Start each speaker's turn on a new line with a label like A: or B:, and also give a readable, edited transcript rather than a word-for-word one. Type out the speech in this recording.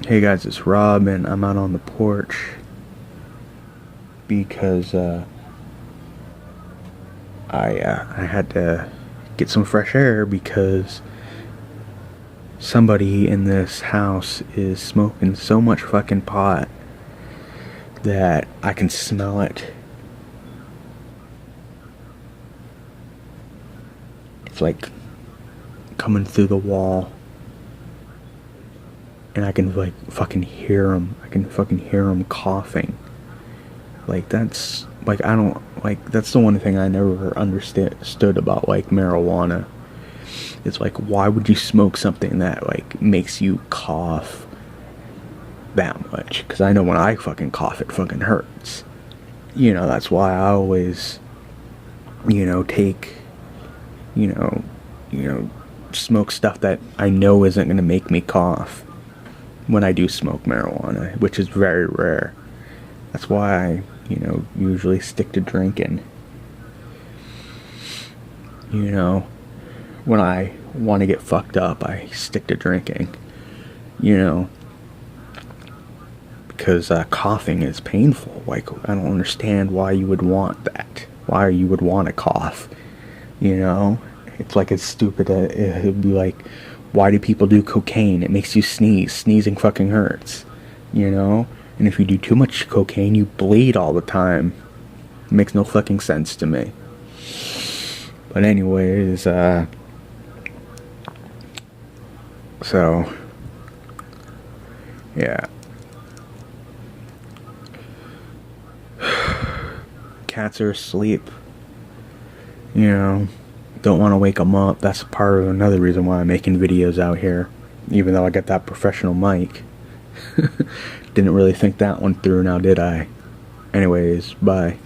A: Hey guys, it's Rob, and I'm out on the porch because I had to get some fresh air because somebody in this house is smoking so much fucking pot that I can smell it. It's like coming through the wall. And I can fucking hear him. I can fucking hear him coughing. That's that's the one thing I never understood about marijuana. It's why would you smoke something that makes you cough that much? Because I know when I fucking cough, it fucking hurts. That's why I always take smoke stuff that I know isn't gonna make me cough when I do smoke marijuana, which is very rare. That's why I, usually stick to drinking. When I want to get fucked up, I stick to drinking. Because coughing is painful. I don't understand why you would want that. Why you would want to cough. It's stupid. It'd be like, why do people do cocaine? It makes you sneeze. Sneezing fucking hurts. And if you do too much cocaine, you bleed all the time. It makes no fucking sense to me. But anyways, so, yeah. Cats are asleep. Don't want to wake them up. That's part of another reason why I'm making videos out here. Even though I got that professional mic. Didn't really think that one through now, did I? Anyways, bye.